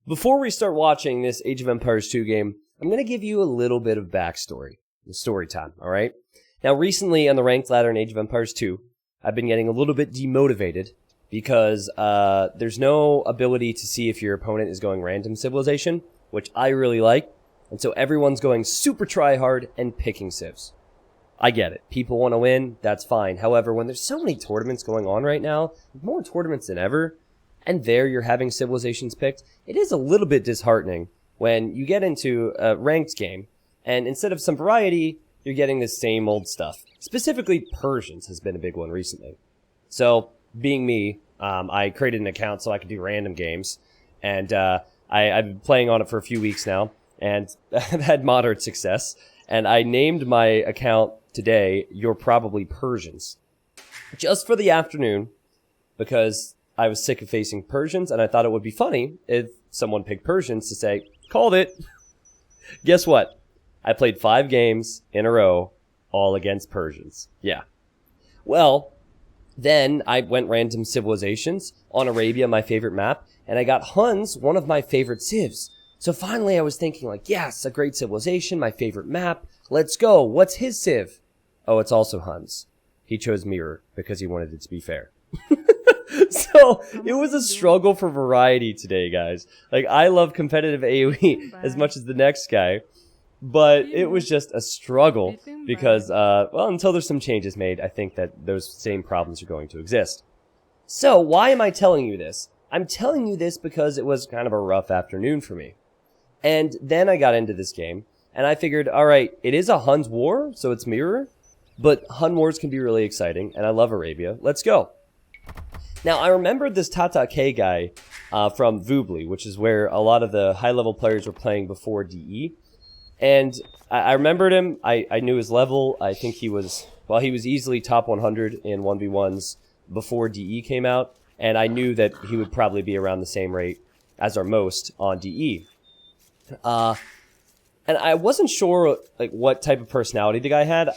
Before we start watching this Age of Empires 2 game, I'm going to give you a little bit of backstory. Story time, alright? Now, recently on the ranked ladder in Age of Empires 2, I've been getting a little bit demotivated because there's no ability to see if your opponent is going random civilization, which I really like, and so everyone's going super try-hard and picking civs. I get it. People want to win, that's fine. However, when there's so many tournaments going on right now, more tournaments than ever, and there you're having civilizations picked, it is a little bit disheartening when you get into a ranked game, and instead of some variety, you're getting the same old stuff. Specifically, Persians has been a big one recently. So, being me, I created an account so I could do random games, and I've been playing on it for a few weeks now, and I've had moderate success, and I named my account today, You're Probably Persians, just for the afternoon, because I was sick of facing Persians, and I thought it would be funny if someone picked Persians to say, called it. Guess what? I played 5 games in a row, all against Persians. Yeah. Well, then I went random civilizations on Arabia, my favorite map, and I got Huns, one of my favorite civs. So finally I was thinking like, yes, a great civilization, my favorite map. Let's go. What's his civ? Oh, it's also Huns. He chose Mirror because he wanted it to be fair. So, it was a struggle for variety today, guys. Like, I love competitive AoE as much as the next guy, but it was just a struggle because, well, until there's some changes made, I think that those same problems are going to exist. So, why am I telling you this? I'm telling you this because it was kind of a rough afternoon for me. And then I got into this game, and I figured, alright, it is a Huns war, so it's Mirror, but Hun wars can be really exciting, and I love Arabia. Let's go. Now, I remembered this Tata K guy from Vubli, which is where a lot of the high-level players were playing before DE. And I remembered him. I knew his level. I think he was, well, he was easily top 100 in 1v1s before DE came out. And I knew that he would probably be around the same rate as our most on DE. And I wasn't sure like what type of personality the guy had.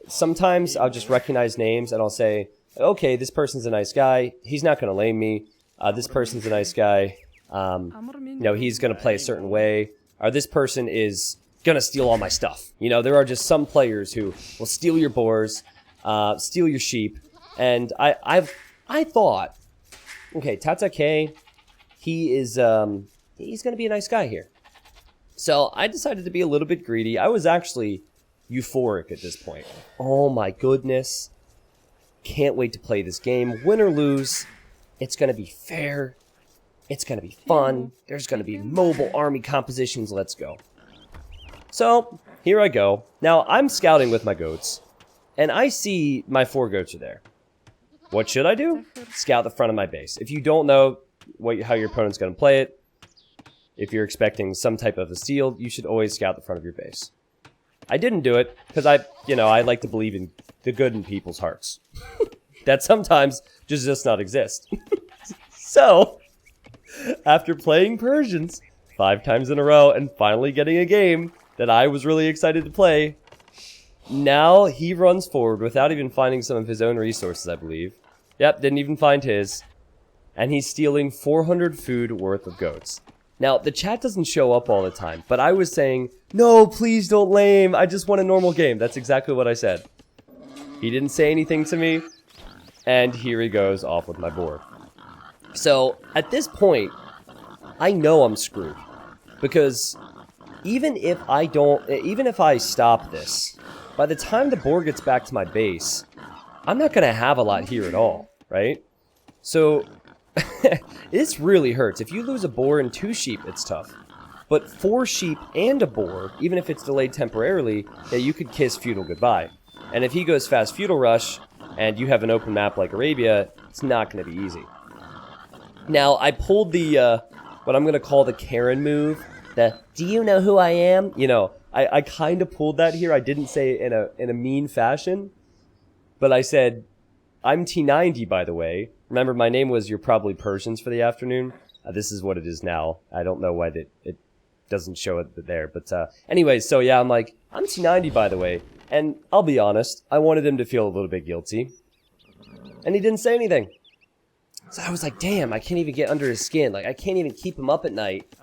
Sometimes I'll just recognize names and I'll say, okay, this person's a nice guy. He's not going to lame me. This person's a nice guy. You know, he's going to play a certain way. Or this person is going to steal all my stuff. You know, there are just some players who will steal your boars, steal your sheep. And I thought, okay, Tata K, he is, he's going to be a nice guy here. So I decided to be a little bit greedy. I was actually euphoric at this point. Oh my goodness. Can't wait to play this game. Win or lose, it's going to be fair. It's going to be fun. There's going to be mobile army compositions. Let's go. So, here I go. Now, I'm scouting with my goats, and I see my 4 goats are there. What should I do? Scout the front of my base. If you don't know how your opponent's going to play it, if you're expecting some type of a steal, you should always scout the front of your base. I didn't do it, because I like to believe in the good in people's hearts. That sometimes does not exist. So, after playing Persians 5 times in a row and finally getting a game that I was really excited to play, now he runs forward without even finding some of his own resources, I believe. Yep, didn't even find his. And he's stealing 400 food worth of goats. Now, the chat doesn't show up all the time, but I was saying, no, please don't lame, I just want a normal game. That's exactly what I said. He didn't say anything to me, and here he goes off with my boar. So, at this point, I know I'm screwed. Because even if I stop this, by the time the boar gets back to my base, I'm not going to have a lot here at all, right? So, this really hurts. If you lose a boar and 2 sheep, it's tough. But 4 sheep and a boar, even if it's delayed temporarily, yeah, you could kiss feudal goodbye. And if he goes fast feudal rush, and you have an open map like Arabia, it's not going to be easy. Now, I pulled the, what I'm going to call the Karen move. The, do you know who I am? You know, I kind of pulled that here. I didn't say it in a mean fashion. But I said, I'm T90, by the way. Remember, my name was You're Probably Persians for the afternoon. This is what it is now. I don't know why it doesn't show it there. But anyways, so yeah, I'm like, I'm T90, by the way. And I'll be honest, I wanted him to feel a little bit guilty. And he didn't say anything. So I was like, damn, I can't even get under his skin. Like, I can't even keep him up at night.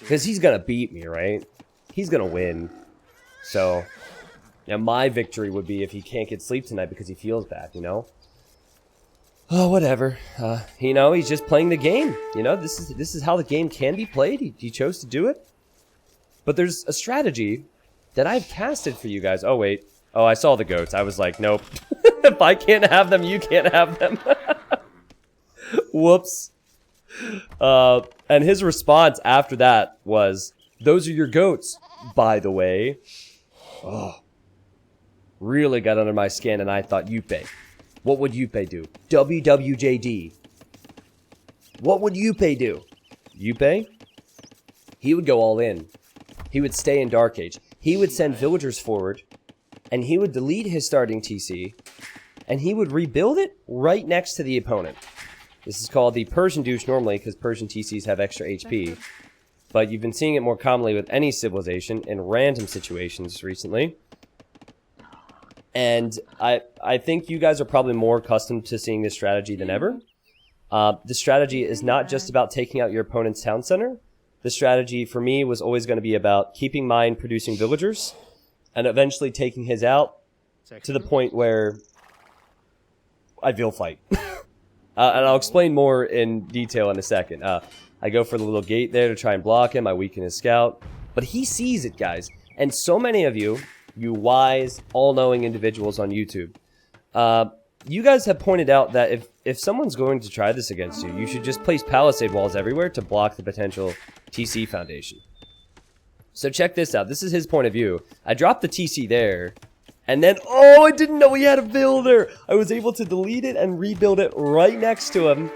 Because he's going to beat me, right? He's going to win. So, yeah, my victory would be if he can't get sleep tonight because he feels bad, you know? Oh, whatever. You know, he's just playing the game. You know, this is how the game can be played. He chose to do it. But there's a strategy that I've casted for you guys. Oh, wait. Oh, I saw the goats. I was like, nope. If I can't have them, you can't have them. Whoops. And his response after that was, those are your goats, by the way. Oh. Really got under my skin, and I thought, Yuppie. What would Yuppie do? WWJD. What would Yuppie do? Yuppie? He would go all in. He would stay in Dark Age. He would send villagers forward, and he would delete his starting TC, and he would rebuild it right next to the opponent. This is called the Persian douche normally, because Persian TCs have extra HP. But you've been seeing it more commonly with any civilization in random situations recently. And I think you guys are probably more accustomed to seeing this strategy than ever. The strategy is not just about taking out your opponent's town center. The strategy for me was always going to be about keeping mine producing villagers and eventually taking his out to the point where I will fight. And I'll explain more in detail in a second. I go for the little gate there to try and block him. I weaken his scout. But he sees it, guys. And so many of you, you wise, all-knowing individuals on YouTube, you guys have pointed out that if someone's going to try this against you, you should just place palisade walls everywhere to block the potential TC foundation. So check this out. This is his point of view. I dropped the TC there, and then, oh, I didn't know he had a builder. I was able to delete it and rebuild it right next to him.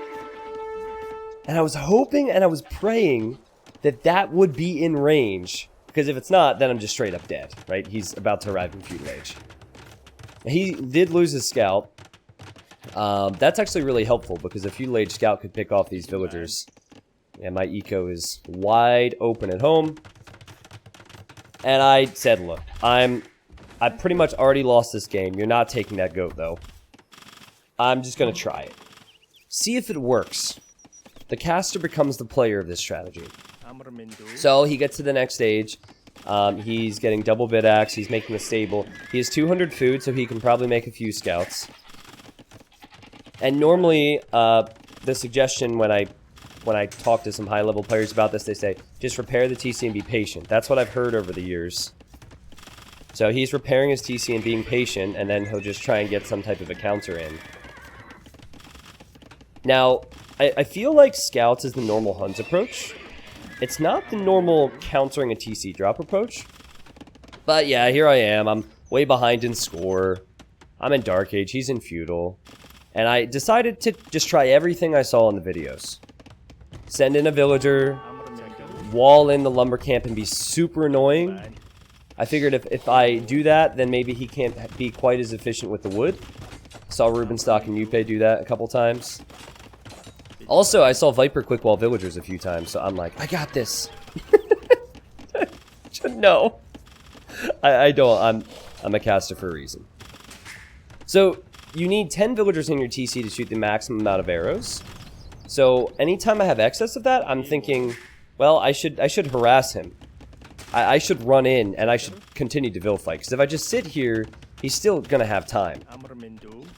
And I was hoping and I was praying that that would be in range. Because if it's not, then I'm just straight up dead, right? He's about to arrive in feudal age. He did lose his scout. That's actually really helpful because a feudal age scout could pick off these villagers. And my eco is wide open at home. And I said, look, I pretty much already lost this game. You're not taking that goat, though. I'm just going to try it. See if it works. The caster becomes the player of this strategy. So he gets to the next stage. He's getting double bid axe. He's making a stable. He has 200 food, so he can probably make a few scouts. And normally, the suggestion when I talk to some high-level players about this, they say, just repair the TC and be patient. That's what I've heard over the years. So he's repairing his TC and being patient, and then he'll just try and get some type of a counter in. Now, I feel like scouts is the normal hunt approach. It's not the normal countering a TC drop approach. But yeah, here I am. I'm way behind in score. I'm in Dark Age. He's in feudal. And I decided to just try everything I saw in the videos. Send in a villager, wall in the lumber camp, and be super annoying. I figured if I do that, then maybe he can't be quite as efficient with the wood. Saw Rubenstock and Yuppie do that a couple times. Also, I saw Viper quick wall villagers a few times, so I'm like, I got this. No. I don't. I'm a caster for a reason. So, you need 10 villagers in your TC to shoot the maximum amount of arrows. So, anytime I have excess of that, I'm thinking, well, I should harass him. I should run in, and I should continue to fight. Because if I just sit here, he's still going to have time.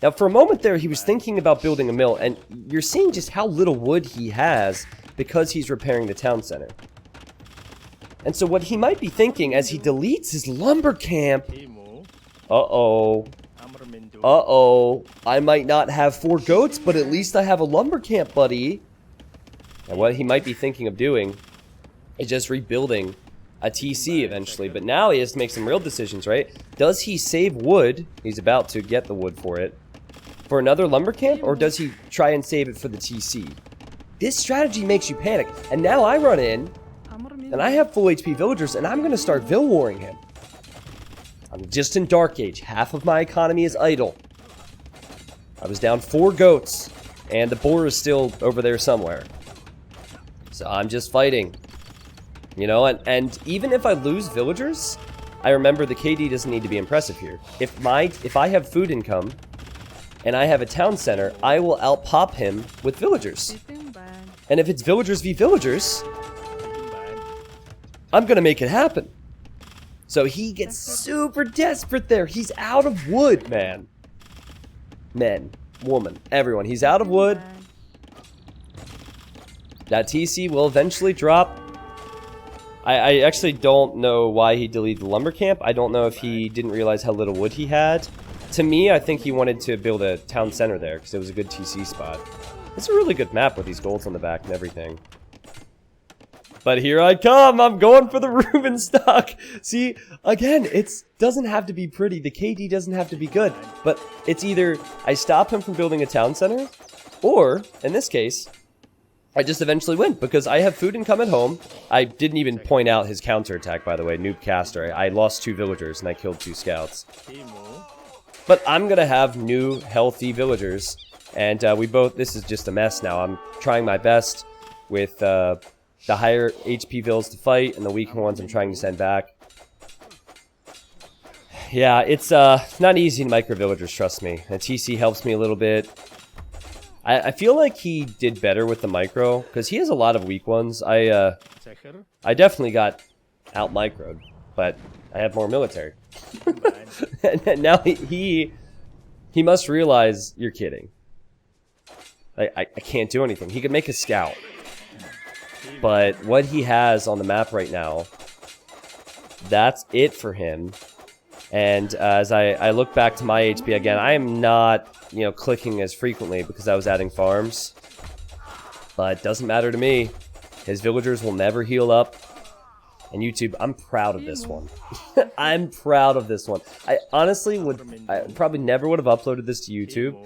Now, for a moment there, he was thinking about building a mill, and you're seeing just how little wood he has because he's repairing the town center. And so what he might be thinking as he deletes his lumber camp... Uh-oh. Uh-oh. I might not have 4 goats, but at least I have a lumber camp, buddy. And what he might be thinking of doing is just rebuilding a TC eventually. But now he has to make some real decisions, right? Does he save wood? He's about to get the wood for it. For another lumber camp? Or does he try and save it for the TC? This strategy makes you panic. And now I run in, and I have full HP villagers, and I'm going to start vill warring him. I'm just in Dark Age. Half of my economy is idle. I was down 4 goats, and the boar is still over there somewhere. So I'm just fighting. You know, and even if I lose villagers, I remember the KD doesn't need to be impressive here. If I have food income, and I have a town center, I will outpop him with villagers. And if it's villagers v villagers, I'm gonna make it happen. So he gets super desperate there. He's out of wood, man. Men, woman, everyone. He's out of wood. That TC will eventually drop. I actually don't know why he deleted the lumber camp. I don't know if he didn't realize how little wood he had. To me, I think he wanted to build a town center there because it was a good TC spot. It's a really good map with these golds on the back and everything. But here I come! I'm going for the Ruben stock! See, again, it doesn't have to be pretty. The KD doesn't have to be good. But it's either I stop him from building a town center, or, in this case, I just eventually win, because I have food income at home. I didn't even point out his counterattack, by the way, noob caster. I lost 2 villagers and I killed 2 scouts. But I'm gonna have new, healthy villagers. And this is just a mess now. I'm trying my best with the higher HP vills to fight, and the weaker ones I'm trying to send back. Yeah, it's not easy in micro villagers, trust me. And TC helps me a little bit. I feel like he did better with the micro, because he has a lot of weak ones. I definitely got out-microed, but I have more military. And now he must realize you're kidding. I can't do anything. He could make a scout. But what he has on the map right now, that's it for him. And as I look back to my HP again, I am not, you know, clicking as frequently because I was adding farms. But it doesn't matter to me. His villagers will never heal up. And YouTube, I'm proud of this one. I'm proud of this one. I honestly I probably never would have uploaded this to YouTube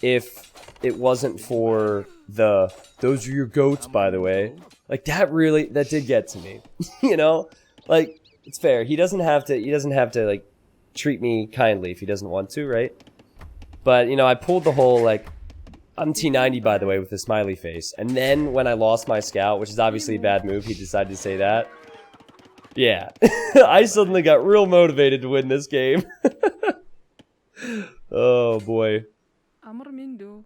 if it wasn't for those are your goats, by the way. Like, that did get to me. You know? Like, it's fair. He doesn't have to, like, treat me kindly if he doesn't want to, right? But, you know, I pulled the whole, like, I'm T90, by the way, with a smiley face. And then when I lost my scout, which is obviously a bad move, he decided to say that. Yeah. I suddenly got real motivated to win this game. Oh, boy.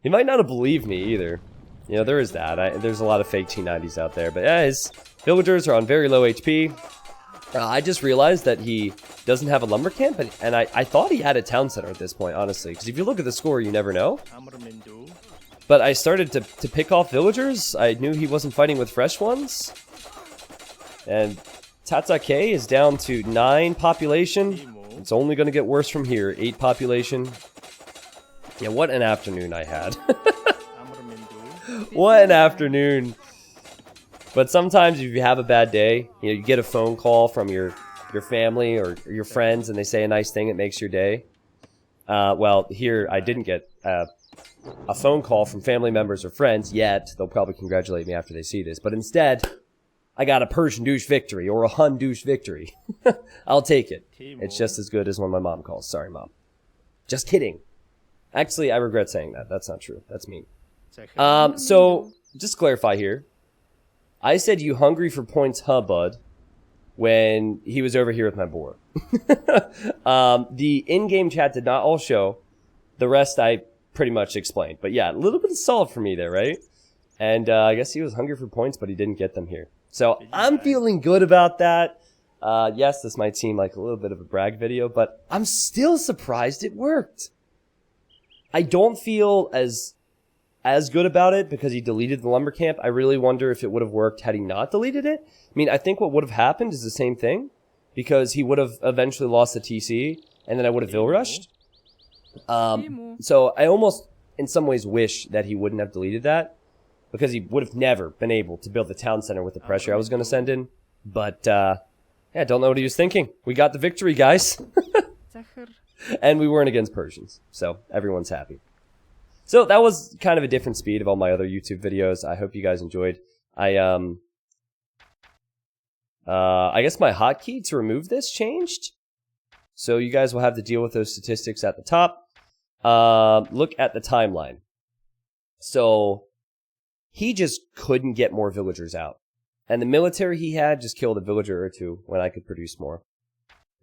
He might not have believed me either. You know, there is that. There's a lot of fake T90s out there. But yeah, his villagers are on very low HP. I just realized that he doesn't have a lumber camp. And I thought he had a town center at this point, honestly. Because if you look at the score, you never know. But I started to pick off villagers. I knew he wasn't fighting with fresh ones. And Tatake is down to 9 population. It's only going to get worse from here. 8 population. Yeah, what an afternoon I had. What an afternoon. But sometimes if you have a bad day, you know, you get a phone call from your family or your friends and they say a nice thing that makes your day. Well, here I didn't get a phone call from family members or friends yet. They'll probably congratulate me after they see this. But instead, I got a Persian douche victory or a Hun douche victory. I'll take it. It's just as good as when my mom calls. Sorry, Mom. Just kidding. Actually, I regret saying that. That's not true. That's mean. So, just to clarify here. I said, you hungry for points, huh, bud? When he was over here with my boar. The in-game chat did not all show. The rest I pretty much explained. But yeah, a little bit of salt for me there, right? And I guess he was hungry for points, but he didn't get them here. So, I'm feeling good about that. Yes, this might seem like a little bit of a brag video, but I'm still surprised it worked. I don't feel as good about it because he deleted the lumber camp. I really wonder if it would have worked had he not deleted it. I mean, I think what would have happened is the same thing because he would have eventually lost the TC and then I would have Vill rushed. So I almost in some ways wish that he wouldn't have deleted that because he would have never been able to build the town center with the pressure I was going to send in. But, yeah, I don't know what he was thinking. We got the victory, guys. And we weren't against Persians, so everyone's happy. So that was kind of a different speed of all my other YouTube videos. I hope you guys enjoyed. I guess my hotkey to remove this changed. So you guys will have to deal with those statistics at the top. Look at the timeline. So he just couldn't get more villagers out. And the military he had just killed a villager or two when I could produce more.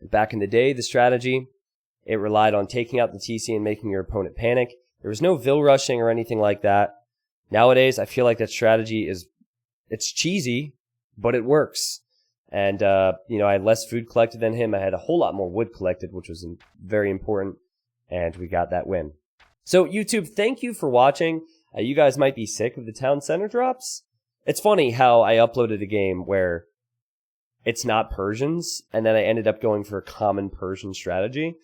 Back in the day, the strategy It relied on taking out the TC and making your opponent panic. There was no Vil rushing or anything like that. Nowadays, I feel like that strategy it's cheesy, but it works. And, I had less food collected than him. I had a whole lot more wood collected, which was very important. And we got that win. So, YouTube, thank you for watching. You guys might be sick of the town center drops. It's funny how I uploaded a game where it's not Persians, and then I ended up going for a common Persian strategy.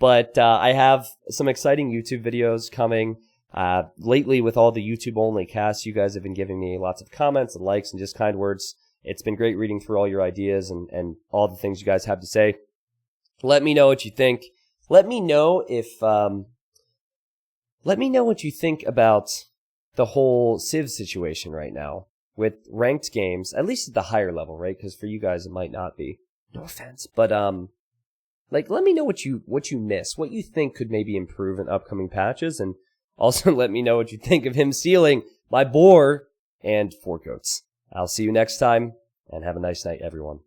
But I have some exciting YouTube videos coming. Lately, with all the YouTube-only casts, you guys have been giving me lots of comments and likes and just kind words. It's been great reading through all your ideas and all the things you guys have to say. Let me know what you think. Let me know what you think about the whole Civ situation right now with ranked games, at least at the higher level, right? Because for you guys, it might not be. No offense, but let me know what you miss, what you think could maybe improve in upcoming patches, and also let me know what you think of him stealing my boar and 4 goats. I'll see you next time, and have a nice night, everyone.